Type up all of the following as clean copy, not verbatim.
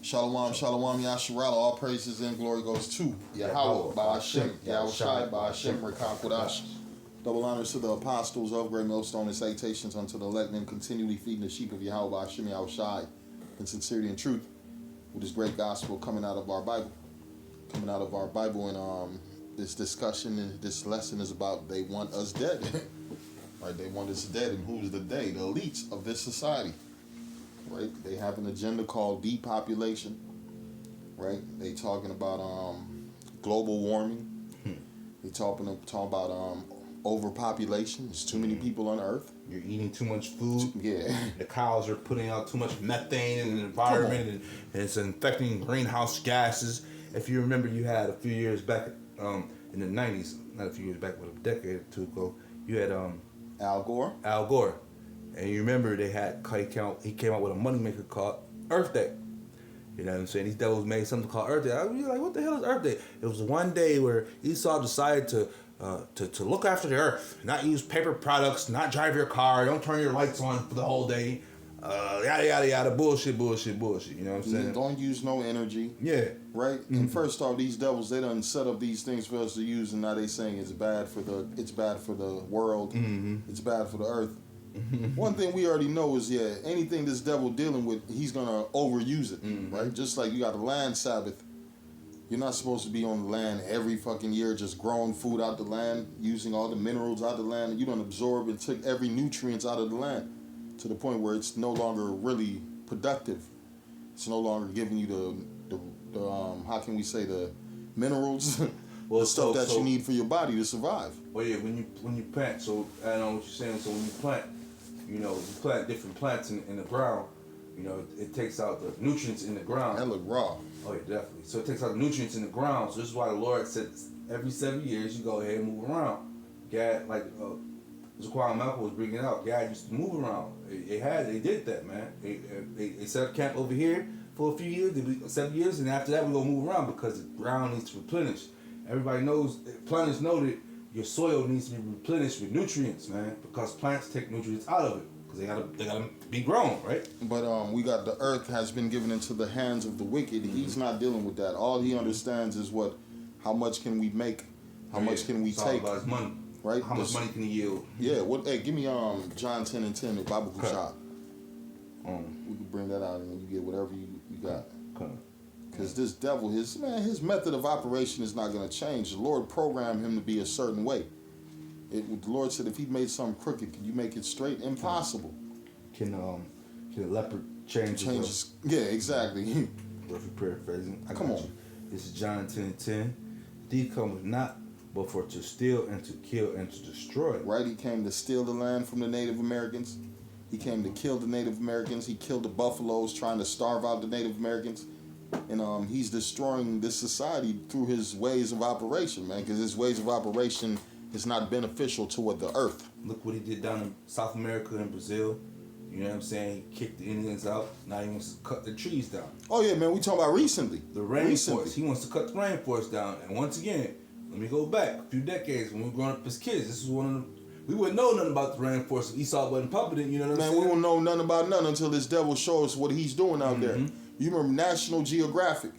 Shalom, shalom, Yasharala. All praises and glory goes to Yahweh, Ba'ashem, Yahushai, Ba'ashem, Rekakwadash. Double honors to the apostles of Great Millstone and salutations unto the elect men continually feeding the sheep of Yahweh, Ba'ashem, Yahushai, in sincerity and truth, with this great gospel coming out of our Bible. And this discussion and this lesson is about they want us dead. Right? They want us dead, and who's the they? The elites of this society. Right? They have an agenda called depopulation. Right? They talking about global warming. They talking about overpopulation. There's too many people on Earth. You're eating too much food. Yeah. The cows are putting out too much methane in the environment, and it's infecting greenhouse gases. If you remember, you had a few years back in the 90s, not a few years back, but a decade or two ago, you had Al Gore. And you remember he came out with a moneymaker called Earth Day. You know what I'm saying? These devils made something called Earth Day. I was like, what the hell is Earth Day? It was one day where Esau decided to look after the earth, not use paper products, not drive your car, don't turn your lights on for the whole day, yada yada yada, bullshit. You know what I'm saying? Don't use no energy. Yeah. Right? Mm-hmm. And first off, these devils, they done set up these things for us to use, and now they saying it's bad for the world, it's bad for the earth. One thing we already know is, anything this devil dealing with, he's gonna overuse it, right? Just like you got the land Sabbath. You're not supposed to be on the land every fucking year just growing food out the land, using all the minerals out the land. You don't absorb and take every nutrients out of the land to the point where it's no longer really productive. It's no longer giving you the how can we say, the minerals, well, the stuff that you need for your body to survive. Well, yeah, when you plant, so I know what you're saying. So when you plant, you plant different plants in the ground. It takes out the nutrients in the ground. That look raw. Oh yeah, definitely. So it takes out the nutrients in the ground. So this is why the Lord said every 7 years you go ahead and move around. God, like Zaquan Malcolm was bringing out, God used to move around. They did that, man. They set up camp over here for a few years, 7 years, and after that we gonna move around because the ground needs to replenish. Everybody knows, planters know that your soil needs to be replenished with nutrients, man, because plants take nutrients out of it. Because they gotta be grown, right? But we got the earth has been given into the hands of the wicked. He's not dealing with that. All he understands is how much can we make, how much can we it's take, all about his money, right? How much money can he yield? Yeah. Hey, give me John 10:10, the Bible shop. We can bring that out and you get whatever you got. Because this devil, his method of operation is not going to change. The Lord programmed him to be a certain way. The Lord said, if he made something crooked, can you make it straight? Impossible. Can a leopard change? Yeah, exactly. Roughly paraphrasing. Come on. This is John 10:10. Thief cometh not, but for to steal and to kill and to destroy. Right, he came to steal the land from the Native Americans. He came to kill the Native Americans. He killed the buffaloes, trying to starve out the Native Americans. And he's destroying this society through his ways of operation, man, because his ways of operation is not beneficial toward the earth. Look what he did down in South America and Brazil. You know what I'm saying? He kicked the Indians out. Now he wants to cut the trees down. Oh, yeah, man. We talking about recently. The rainforest. He wants to cut the rainforest down. And once again, let me go back a few decades when we were growing up as kids. This was one of the... We wouldn't know nothing about the rainforest if Esau wasn't pumping it. You know what I'm saying? Man, we won't know nothing about nothing until this devil shows us what he's doing out there. You remember National Geographic?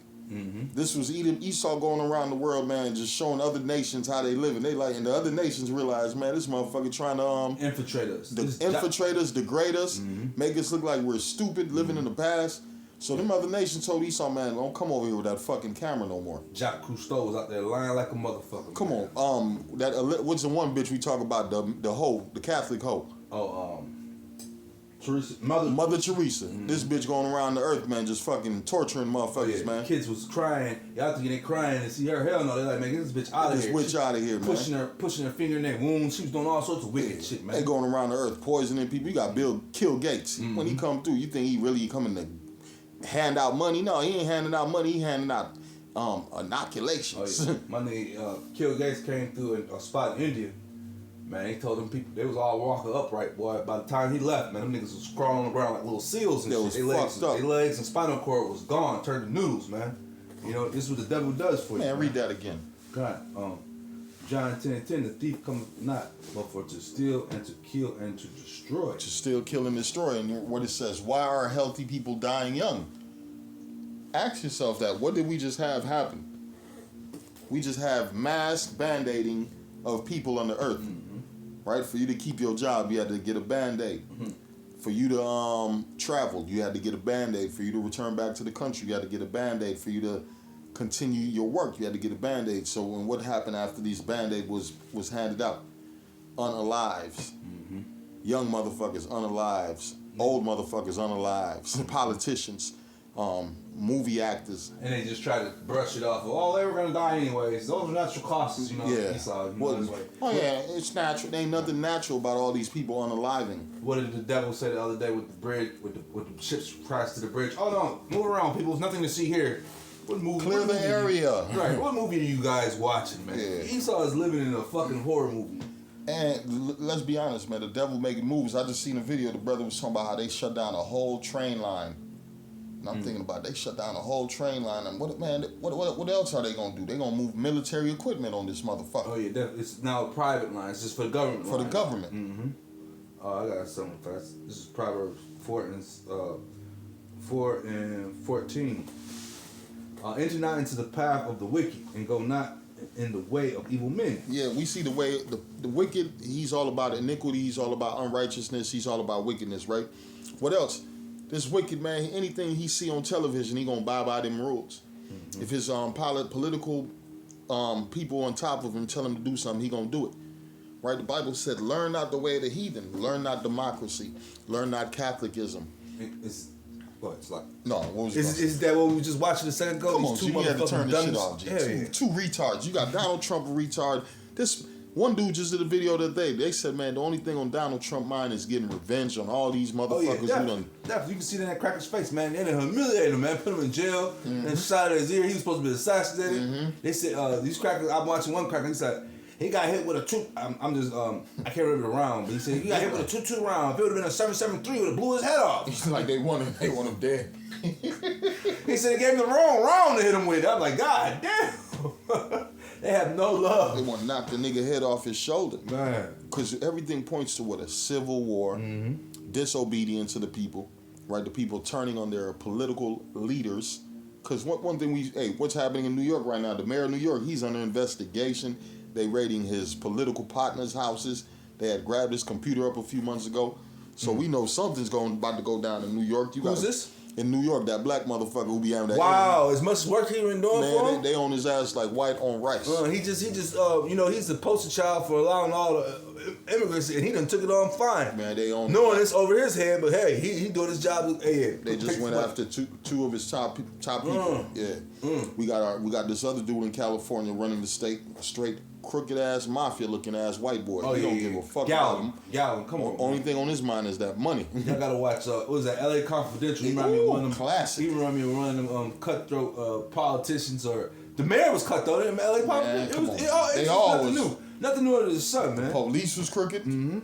This was Esau going around the world, man, just showing other nations how they live. And and the other nations realize, man, this motherfucker trying to infiltrate us. Infiltrate us, degrade us, make us look like we're stupid, living in the past. So them other nations told Esau, man, don't come over here with that fucking camera no more. Jacques Cousteau was out there lying like a motherfucker. Come on. What's the one bitch we talk about, the Catholic hoe? Teresa, Mother Teresa. This bitch going around the earth, man, just fucking torturing motherfuckers, man. Kids was crying. Y'all thinking they crying and see her. Hell no, they like, man, get this bitch out of here. This bitch out of here, man. Pushing her finger in their wounds. She was doing all sorts of wicked shit, man. They going around the earth poisoning people. You got Bill Gates. When he come through, you think he really coming to hand out money? No, he ain't handing out money. He handing out inoculations. Oh, yeah. My nigga, Bill Gates came through a spot in India. Man, he told them people, they was all walking upright, boy. By the time he left, man, them niggas was crawling on the ground like little seals and shit. Their legs and spinal cord was gone, turned to noodles, man. This is what the devil does for you. Man, read that again. God, John 10:10, the thief cometh not, but for to steal and to kill and to destroy. To steal, kill, and destroy. And what it says, why are healthy people dying young? Ask yourself that. What did we just have happen? We just have mass band-aiding of people on the earth. Right? For you to keep your job, you had to get a Band-Aid. For you to travel, you had to get a Band-Aid. For you to return back to the country, you had to get a Band-Aid. For you to continue your work, you had to get a Band-Aid. So when what happened after these Band-Aid was handed out? Unalives. Young motherfuckers, unalives. Old motherfuckers, unalives. Politicians, movie actors. And they just try to brush it off. Oh, they were gonna die anyways. Those are natural causes, you know. Yeah. Esau, It's natural. There ain't nothing natural about all these people unaliving. What did the devil say the other day with the bridge, with the ships crashed to the bridge? Oh no, move around, people. There's nothing to see here. Clear the area. Right. What movie are you guys watching, man? Yeah. Esau is living in a fucking horror movie. And let's be honest, man. The devil making moves. I just seen a video. The brother was talking about how they shut down a whole train line. And I'm thinking about they shut down a whole train line. And what else are they gonna do? They gonna move military equipment on this motherfucker. Oh yeah, it's now a private line. It's just for the government. For the government. I got something fast. This is Proverbs 4 and 14. Enter not into the path of the wicked, and go not in the way of evil men. Yeah, we see the way the wicked. He's all about iniquity. He's all about unrighteousness. He's all about wickedness, right? What else? This wicked man, anything he see on television, he gonna abide by them rules. If his political people on top of him tell him to do something, he gonna do it. Right? The Bible said, "Learn not the way of the heathen. Learn not democracy. Learn not Catholicism." It's like no. What was it? Is that what we were just watching a second ago? Come on, you had to turn this shit off. Yeah. Two retards. You got Donald Trump a retard. This one dude just did a video the other day. They said, man, the only thing on Donald Trump mind is getting revenge on all these motherfuckers who done. Definitely, you can see that in that cracker's face, man. They done humiliated him, man. Put him in jail and shot at his ear. He was supposed to be assassinated. They said these crackers. I'm watching one cracker. He said he got hit with a two. I can't remember the round, but he said he got hit with a 2-2 round. If it would have been a 7-7-3, it would have blew his head off. It's like they want him dead. He said they gave him the wrong round to hit him with. I'm like, God damn. They have no love. They want to knock the nigga head off his shoulder. Man. Because everything points to what? A civil war, disobedience to the people, right? The people turning on their political leaders. Because one thing what's happening in New York right now? The mayor of New York, he's under investigation. They raiding his political partners' houses. They had grabbed his computer up a few months ago. So we know something's about to go down in New York. Who's this? In New York, that black motherfucker who be having that. Wow, as much work he been doing for him? They on his ass like white on rice. He just he's the poster child for allowing all the immigrants, and he done took it on fine. Man, they on. Knowing it's over his head, but hey, he doing his job. Hey, they just went after two of his top people. We got this other dude in California running the state, straight crooked ass mafia looking ass white boy. He don't give a fuck about him. Galvin, come on. Only thing on his mind is that money. Y'all gotta watch. What was that? L.A. Confidential. He remind me of one of them classic. He remind me of one of them cutthroat politicians. Or the mayor was cutthroat in L.A. Confidential. They all nothing new. Nothing new under the sun, man. The police was crooked, and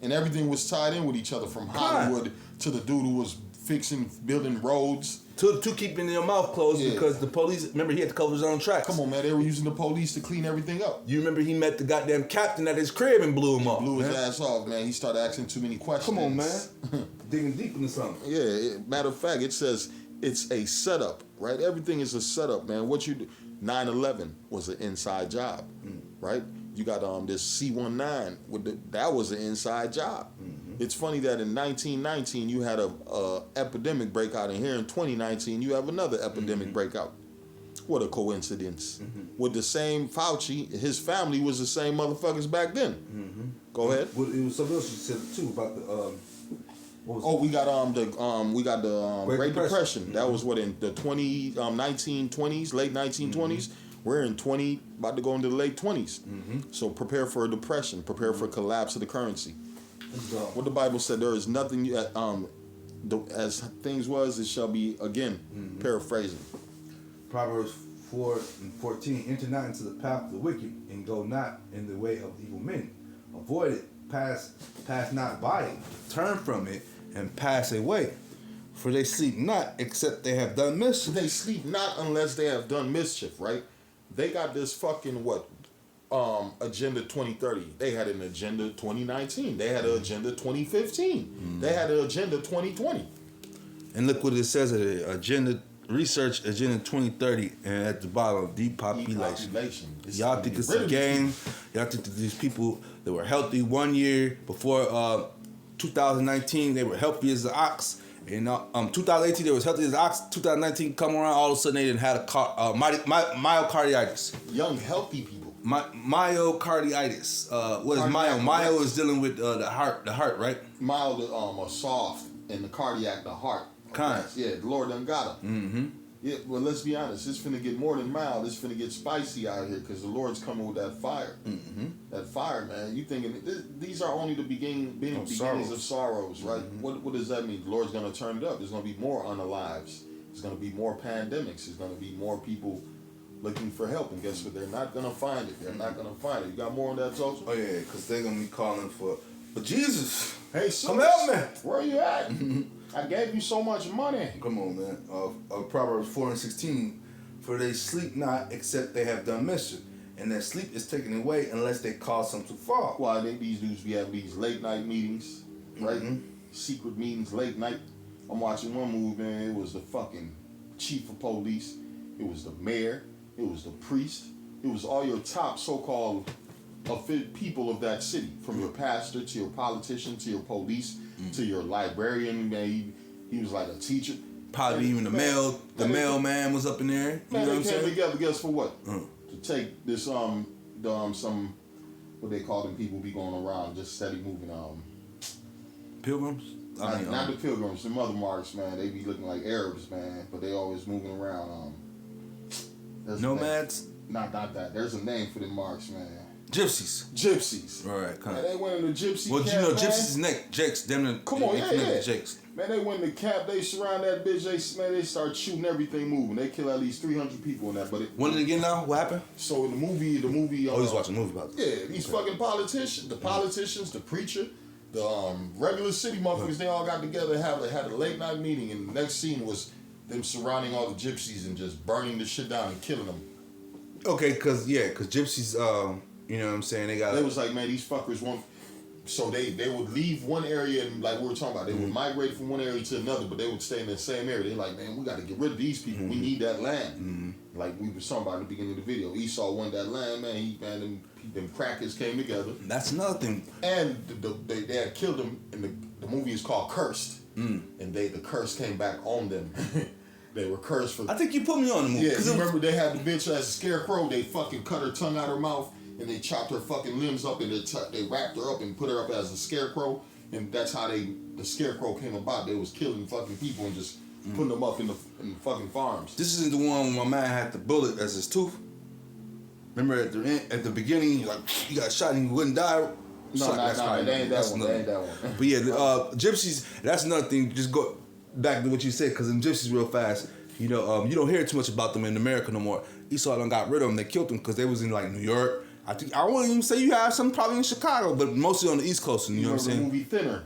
everything was tied in with each other, from Hollywood to the dude who was building roads. To keeping their mouth closed because the police, remember he had to cover his own tracks. Come on, man, they were using the police to clean everything up. You remember he met the goddamn captain at his crib and blew him off. Blew his ass off, man. He started asking too many questions. Come on, man. Digging deep into something. Yeah, matter of fact, it says it's a setup, right? Everything is a setup, man. What you do, 9/11 was an inside job, right? You got this C-19 that was an inside job. It's funny that in 1919 you had a epidemic breakout, and here in 2019 you have another epidemic breakout. What a coincidence! With the same Fauci, his family was the same motherfuckers back then. Go ahead. Well, it was something else you said too about the. We got the Great Depression. That was what, in the 1920s, late 1920s. We're in about to go into the late 20s. So prepare for a depression. Prepare for a collapse of the currency. What the Bible said, there is nothing as things was, it shall be again. Paraphrasing. Proverbs 4 and 14. Enter not into the path of the wicked, and go not in the way of evil men. Avoid it. Pass not by it. Turn from it and pass away. For they sleep not except they have done mischief. They sleep not unless they have done mischief, right? They got this fucking Agenda 2030. They had an Agenda 2019. They had an Agenda 2015. They had an Agenda 2020. And look what it says, Agenda research agenda 2030, and at the bottom, depopulation. Y'all think it's a game? Y'all think that these people that were healthy 1 year before 2019, they were healthy as an ox. And 2018, they was healthy as an ox. 2019 come around, all of a sudden they didn't had a myocarditis. Young, healthy people. Myocarditis. What is myo? Myo is dealing with the heart, right? Mild, soft, and the cardiac, the heart. Kind. Yeah, the Lord done got them. Mm-hmm. Yeah, well, let's be honest. It's finna get more than mild. It's finna get spicy out here because the Lord's coming with that fire. Mm-hmm. That fire, man. You thinking these are only the beginnings of sorrows, right? Mm-hmm. What does that mean? The Lord's gonna turn it up. There's gonna be more unalives. There's gonna be more pandemics. There's gonna be more people looking for help, and guess what? They're not gonna find it. They're not gonna find it. You got more on that, Tulsa? Oh yeah, because they're gonna be calling for Jesus. Hey, come help me. Where you at? I gave you so much money. Come on, man. Proverbs 4:16, for they sleep not except they have done mischief, and their sleep is taken away unless they cause them to fall. Why these dudes be having these late night meetings, right? Mm-hmm. Secret meetings, late night. I'm watching one movie, man. It was the fucking chief of police. It was the mayor. It was the priest. It was all your top so-called people of that city, from your pastor to your politician to your police to your librarian. Man, he was like a teacher. Probably even the mailman was up in there. Man, you know they came together. Guess for what? To take this some what they call them people be going around just steady moving pilgrims. Not the pilgrims, the mother marks, man. They be looking like Arabs, man, but they always moving around. Nomads. Not that. There's a name for the marks, man. Gypsies. All right, man, they went in the gypsy camp, you know, man. Gypsies neck, Jakes, them. Come on, yeah. Jakes. Man, they went in the camp. They surround that bitch. They start shooting everything moving. They kill at least 300 people in that. But when did it get now? What happened? So in the movie. Oh, he's watching a movie about this. Yeah, these fucking politicians, the preacher, the regular city motherfuckers. They all got together and had a late night meeting. And the next scene was them surrounding all the gypsies and just burning the shit down and killing them. Okay, cause gypsies, you know what I'm saying? They was like, man, these fuckers want. So they would leave one area and like we were talking about, they would migrate from one area to another, but they would stay in the same area. They're like, man, we got to get rid of these people. We need that land. Like we were talking about at the beginning of the video. Esau wanted that land, man. Them crackers came together. That's another thing. And they had killed them. And the movie is called Cursed. And the curse came back on them. They were cursed for. I think you put me on the movie. Yeah, you remember they had the bitch as a scarecrow. They fucking cut her tongue out her mouth and they chopped her fucking limbs up and they wrapped her up and put her up as a scarecrow. And that's how the scarecrow came about. They was killing fucking people and just putting them up in the fucking farms. This isn't the one where my man had the bullet as his tooth. Remember at the beginning, he got shot and he wouldn't die. No, it ain't that one. But yeah, gypsies. That's another thing. Just go back to what you said, because in gypsies, real fast. You know, you don't hear too much about them in America no more. Esau done got rid of them. They killed them because they was in like New York. I wouldn't even say you have some probably in Chicago, but mostly on the East Coast. You know what I'm saying? The movie Thinner.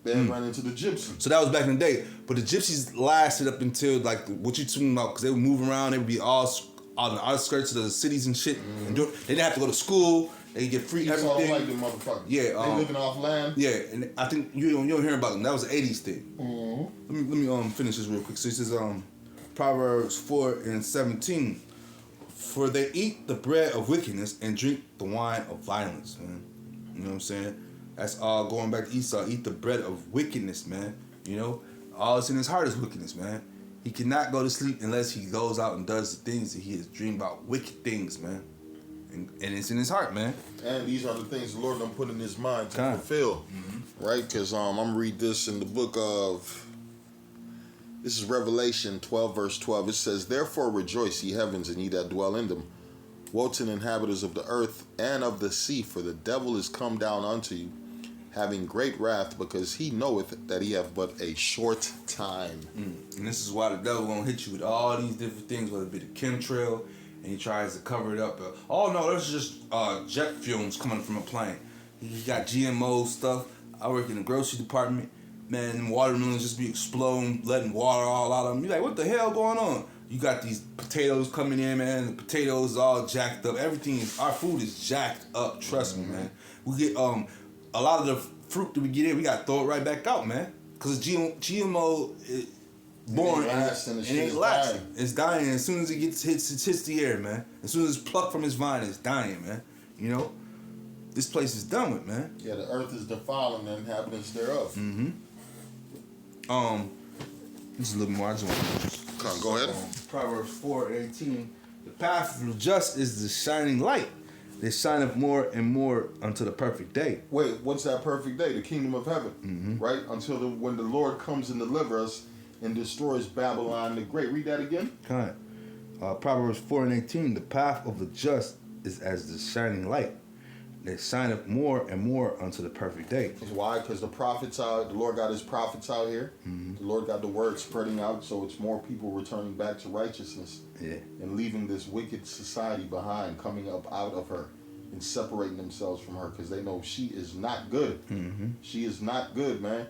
They ran into the gypsies. So that was back in the day. But the gypsies lasted up until like what you talking about, because they would move around. They would be all on the outskirts of the cities and shit. And they didn't have to go to school. They get free everything. Like them motherfuckers. Yeah, they living off land. Yeah, and I think you don't hear about them. That was an '80s thing. Let me finish this real quick. So it says Proverbs 4:17. For they eat the bread of wickedness and drink the wine of violence, man. You know what I'm saying? That's all going back to Esau. Eat the bread of wickedness, man. You know, all that's in his heart is wickedness, man. He cannot go to sleep unless he goes out and does the things that he has dreamed about. Wicked things, man. And it's in his heart, man. And these are the things the Lord done put in his mind to fulfill. Right? Because I'm going to read this in the book of... This is Revelation 12, verse 12. It says, Therefore rejoice, ye heavens, and ye that dwell in them. Woe to the inhabitants of the earth and of the sea, for the devil is come down unto you, having great wrath, because he knoweth that he hath but a short time. And this is why the devil gonna hit you with all these different things, whether it be the chemtrail, and he tries to cover it up. Oh no, that's just jet fumes coming from a plane. He got GMO stuff. I work in the grocery department. Man, watermelons just be exploding, letting water all out of them. You like, what the hell going on? You got these potatoes coming in, man. The potatoes all jacked up. Our food is jacked up. Trust me, man. We get a lot of the fruit that we get in, we got to throw it right back out, man. Because GMO, born It ain't lasting, the and shit it is ain't lasting. dying. It's dying as soon as it hits the air, man. As soon as it's plucked from its vine, it's dying, man. You know, this place is done with, man. Yeah, the earth is defiling the inhabitants thereof. Just a little more. I just want to. Come on, go ahead. Proverbs 4:18. The path of the just is the shining light. They shine up more and more unto the perfect day. Wait, what's that perfect day? The kingdom of heaven, right? Until when the Lord comes and delivers us and destroys Babylon the Great. Read that again. Kind. Proverbs 4:18. The path of the just is as the shining light. They shine up more and more unto the perfect day. Why? Because the prophets out. The Lord got His prophets out here. The Lord got the word spreading out, so it's more people returning back to righteousness. Yeah. And leaving this wicked society behind, coming up out of her and separating themselves from her because they know she is not good. She is not good, man.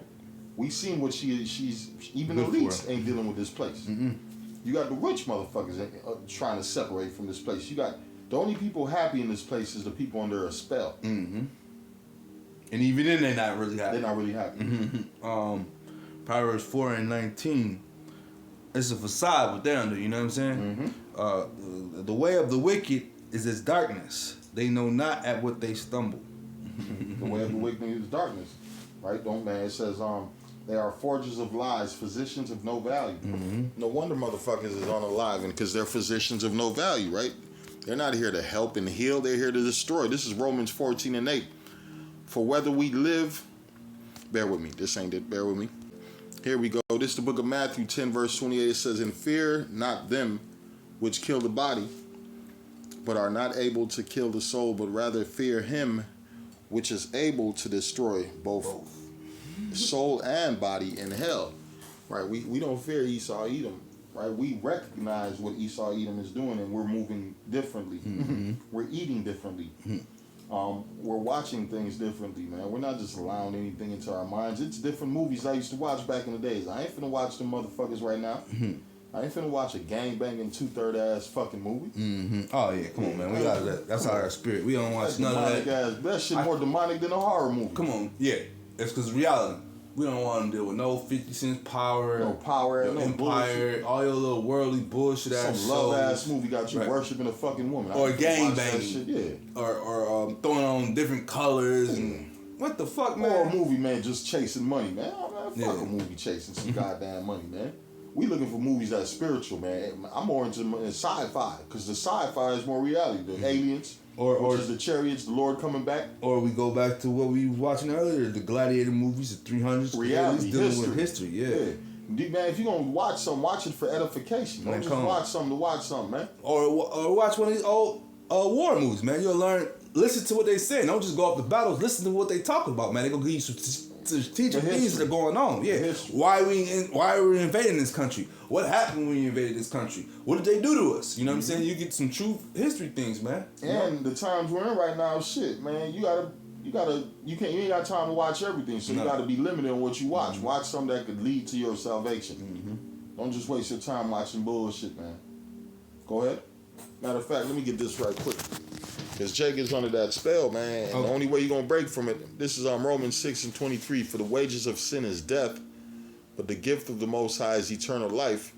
We seen what she is. She's even the Good for elites her. ain't dealing with this place. You got the rich motherfuckers trying to separate from this place. You got the only people happy in this place is the people under a spell. And even then, they're not really happy. They're not really happy. Proverbs 4:19. It's a facade what they're under. You know what I'm saying? The way of the wicked is as darkness. They know not at what they stumble. The way of the wicked is darkness, right? Don't man. It says they are forgers of lies, physicians of no value. No wonder motherfuckers is unalive, because they're physicians of no value, right? They're not here to help and heal. They're here to destroy. This is Romans 14:8. For whether we live, bear with me. This ain't it. Bear with me. Here we go. This is the book of Matthew 10, verse 28. It says, "And fear not them which kill the body, but are not able to kill the soul, but rather fear him which is able to destroy both soul and body in hell." Right? We don't fear Esau Edom. Right? We recognize what Esau Edom is doing, and we're moving differently. We're eating differently. We're watching things differently, man. We're not just allowing anything into our minds. It's different movies I used to watch back in the days. I ain't finna watch them motherfuckers right now. I ain't finna watch a gangbanging 2/3 ass fucking movie. Oh yeah, come on, man. We got that. That's our spirit. We don't watch none of that. That shit more demonic than a horror movie. Come on, yeah. It's because reality. We don't want to deal with no 50 Cent power, No power, your no empire, bullshit. all your little worldly bullshit ass Some love ass shows. movie got you Right. worshiping a fucking woman. Or I ain't finna gang watch that banging. shit, yeah. or throwing on different colors and what the fuck, man? Or a movie, man, just chasing money, man. Oh, man, fuck Yeah. a movie chasing some goddamn money, man. We looking for movies that's spiritual, man. I'm more into sci-fi, because the sci-fi is more reality. The aliens, Or which is the chariots, the Lord coming back. Or we go back to what we was watching earlier, the Gladiator movies, the 300s. Reality, dealing with history, yeah. Man, if you're going to watch something, watch it for edification. Don't Man, just come on. watch something to watch something, man. Or watch one of these old war movies, man. You'll learn, listen to what they say. Don't just go off the battles, listen to what they talking about, man. They gonna give you some strategic things that are going on. Yeah. history. Why are we invading this country? What happened when we invaded this country? What did they do to us? You know what I'm saying? You get some true history things, man. And the times we're in right now, shit, man, you ain't got time to watch everything, so you No. gotta be limited on what you watch. Watch something that could lead to your salvation. Don't just waste your time watching bullshit, man. Go ahead. Matter of fact, let me get this right quick. Because Jake is under that spell, man. And the only way you're going to break from it, this is Romans 6:23. For the wages of sin is death, but the gift of the Most High is eternal life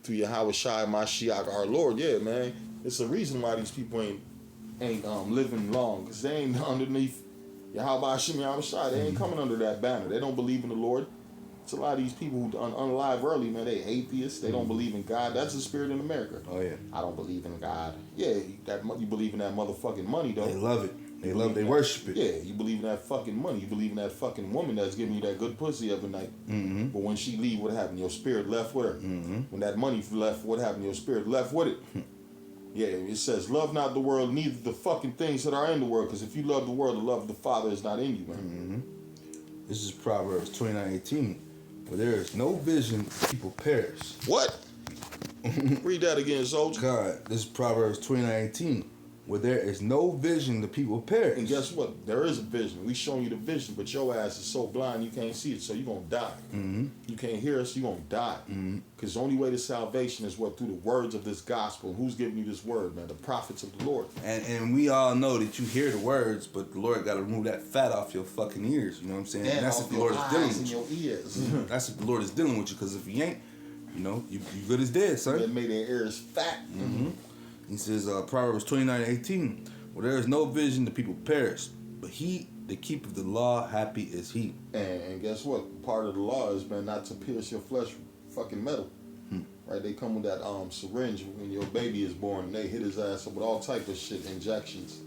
through Yahweh Shai Mashiach our Lord. Yeah, man. It's a reason why these people ain't living long. Because they ain't underneath Yahweh Hashem Yahweh Shai. They ain't coming under that banner. They don't believe in the Lord. It's a lot of these people who unalive early, man. They atheists. They don't believe in God. That's the spirit in America. Oh yeah. I don't believe in God. Yeah, you believe in that motherfucking money, though. They love it. They worship it. Yeah, you believe in that fucking money. You believe in that fucking woman that's giving you that good pussy every night. But when she leave, what happened? Your spirit left with her. When that money left, what happened? Your spirit left with it. Yeah, it says, love not the world, neither the fucking things that are in the world. Because if you love the world, the love of the Father is not in you, man. This is Proverbs 29:18. Where there is no vision, people perish. What? Read that again, soldier. God, this is Proverbs 29:18. Where there is no vision, the people perish. And guess what? There is a vision. We showing you the vision, but your ass is so blind you can't see it, so you're going to die. You can't hear us, you're going to die. Because the only way to salvation is what? Through the words of this gospel. Who's giving you this word, man? The prophets of the Lord. And we all know that you hear the words, but the Lord got to remove that fat off your fucking ears. You know what I'm saying? And that's off if the your Lord is dealing eyes with and you. your ears. That's if the Lord is dealing with you. Because if he ain't, You know, you good as dead, son. That made their ears fat. Mm-hmm. He says, Proverbs 29:18, where there is no vision, the people perish, but he that keepeth the law, happy is he. And guess what? Part of the law is, man, not to pierce your flesh with fucking metal. Right? They come with that syringe when your baby is born, and they hit his ass up with all type of shit, injections.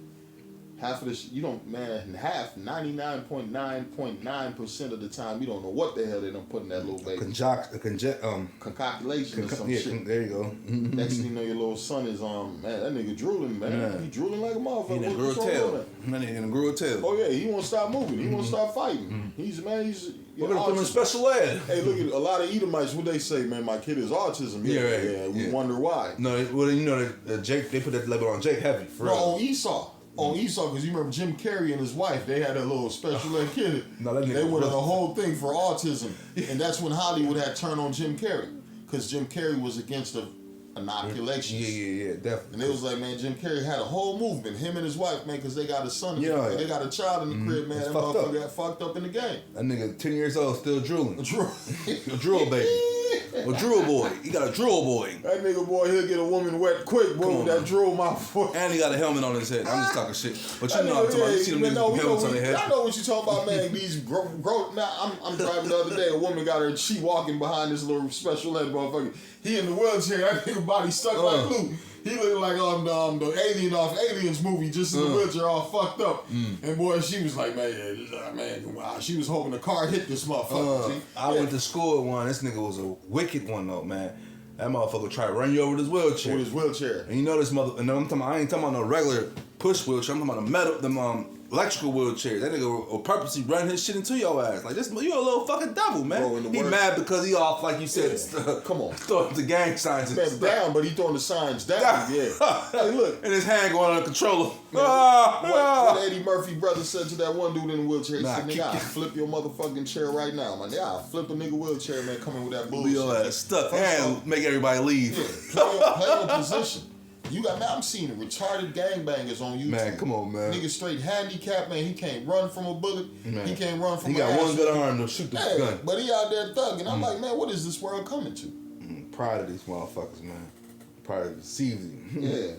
Half of this, you don't, man, 99.9% of the time, you don't know what the hell they done put in that little baby. Concocculation or some shit. There you go. Next thing you know, your little son is, man, that nigga drooling, man. Yeah. He drooling like a motherfucker. He done grew a tail. That nigga done grew a tail. Oh, yeah, he won't stop moving. He won't stop fighting. He's, man, We're going to put him in special ed. Hey, look at a lot of Edomites, what they say, man, my kid is autism. Yeah, we wonder why. No, well, you know, Jake, they put that label on Jake heavy. For real. On Esau. On Esau, because you remember Jim Carrey and his wife, they had a little special ed kid. They went on the whole thing for autism. And that's when Hollywood had turned on Jim Carrey. Because Jim Carrey was against the inoculations. Yeah, definitely. And it was like, man, Jim Carrey had a whole movement, him and his wife, man, because they got a son. Yeah. They got a child in the crib, man. That motherfucker got fucked up in the game. That nigga 10 years old, still drooling. A drool baby. A drool boy. He got a drool boy. That nigga boy, he'll get a woman wet quick, boy, with that drool mouth. And he got a helmet on his head. I'm just talking shit. But you know what I'm talking about. You see them niggas with helmets on their head. I know what you talking about, man. These now, I'm driving the other day. A woman got her, she walking behind this little special ed motherfucker. He in the wheelchair. That nigga body stuck like glue. He looked like the alien off Aliens movie, just in the wheelchair, all fucked up. And boy, she was like, man, wow. She was hoping the car hit this motherfucker. I went to school with one. This nigga was a wicked one though, man. That motherfucker tried to run you over with his wheelchair. With his wheelchair. And you know this mother. And I ain't talking about no regular push wheelchair. I'm talking about the metal, electrical wheelchair. That nigga will purposely run his shit into your ass. Like this, you a little fucking devil, man. Bro, he mad because he off, like you said. Come on, throwing the gang signs. Man, down, but he throwing the signs down. Yeah. Hey, look. And his hand going on the controller. What Eddie Murphy brother said to that one dude in the wheelchair, he said, nigga, I'll flip your motherfucking chair right now, man. Yeah, I'll flip a nigga wheelchair, man, coming with that bullshit. Your ass stuck and make everybody leave. Yeah, play your position. You got, man, I'm seeing retarded gangbangers on YouTube. Man, come on, man. Nigga straight handicapped, man. He can't run from a bullet. Man. He can't run from a He got one good arm to shoot the gun. But he out there thugging. I'm like, man, what is this world coming to? Proud of these motherfuckers, man. Proud of the season. Yeah.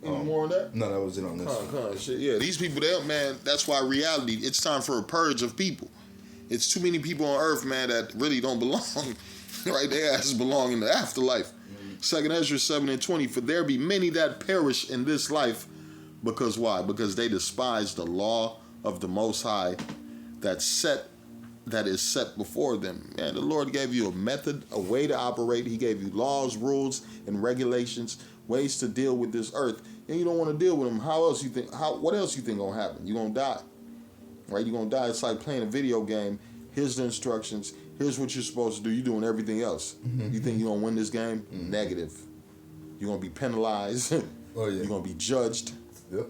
Any more on that? No, that was it on this one. Shit. Yeah, these people, they, man, that's why reality, it's time for a purge of people. It's too many people on earth, man, that really don't belong. Right? Their asses belong in the afterlife. 2 Ezra 7:20, for there be many that perish in this life, because why? Because they despise the law of the Most High that is set before them. And the Lord gave you a method, a way to operate. He gave you laws, rules, and regulations, ways to deal with this earth, and you don't want to deal with them. What else you think gonna happen? You're gonna die, right? You're gonna die. It's like playing a video game. Here's the instructions. Here's what you're supposed to do. You're doing everything else. You think you're going to win this game? Negative. You're going to be penalized. Oh, yeah. You're going to be judged. Yep.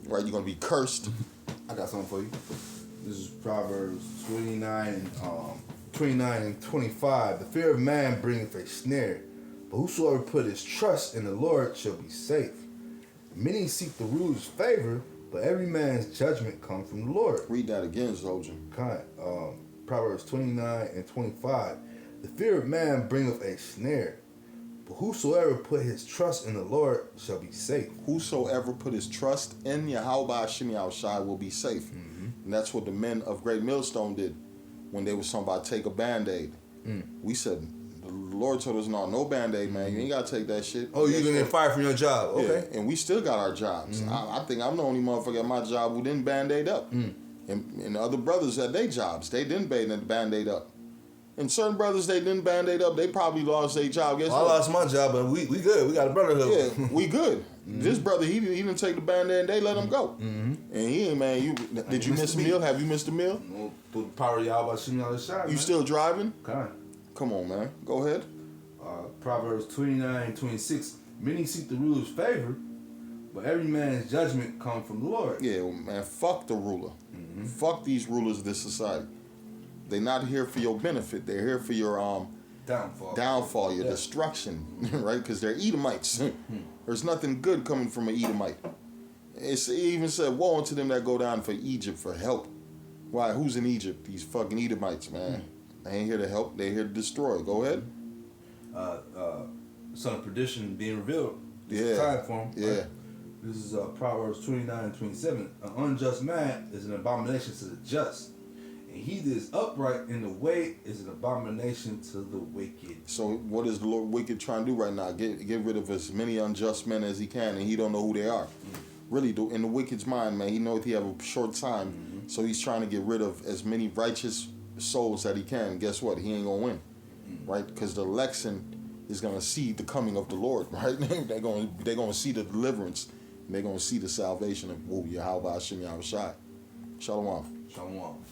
Right? You're going to be cursed. I got something for you. This is Proverbs 29 and 25. The fear of man bringeth a snare, but whosoever put his trust in the Lord shall be safe. Many seek the ruler's favor, but every man's judgment comes from the Lord. Read that again, soldier. Proverbs 29 and 25. The fear of man bringeth a snare, but whosoever put his trust in the Lord shall be safe. Whosoever put his trust in Yahweh Shem Yahushai will be safe. And that's what the men of Great Millstone did when they was talking about take a Band-Aid. We said, the Lord told us, no Band-Aid, man. You ain't got to take that shit. Oh, you're going to get fired from your job. Okay. Yeah, and we still got our jobs. I think I'm the only motherfucker at my job who didn't Band-Aid up. And the other brothers at their jobs, they didn't Band-Aid up. And certain brothers, they didn't Band-Aid up. They probably lost their job. Guess what? I lost my job, but we good. We got a brotherhood. Yeah, we good. This brother, he didn't take the Band-Aid and they let him go. And he ain't, man, did you miss a meal? Have you missed a meal? No, through the power of Yahweh, shooting out the shot. You still driving? Okay. Come on, man. Go ahead. Proverbs 29 and 26. Many seek the ruler's favor, but every man's judgment comes from the Lord. Yeah, man, fuck the ruler. Fuck these rulers of this society. They're not here for your benefit. They're here for your downfall, your destruction, right? Because they're Edomites. There's nothing good coming from an Edomite. It even said, woe unto them that go down for Egypt for help. Why? Who's in Egypt? These fucking Edomites, man. They ain't here to help. They here to destroy. Go ahead. Son of perdition being revealed. This Yeah. is time for him. Yeah. Right? This is Proverbs 29 and 27. An unjust man is an abomination to the just, and he that is upright in the way is an abomination to the wicked. So what is the Lord wicked trying to do right now? Get rid of as many unjust men as he can, and he don't know who they are. Really, in the wicked's mind, man, he knows he have a short time, so he's trying to get rid of as many righteous souls that he can. Guess what? He ain't gonna win, right? Because the election is gonna see the coming of the Lord, right? they're gonna see the deliverance, and they're gonna see the salvation of Yahweh Hashem Yahushai. Shalom. Shalom.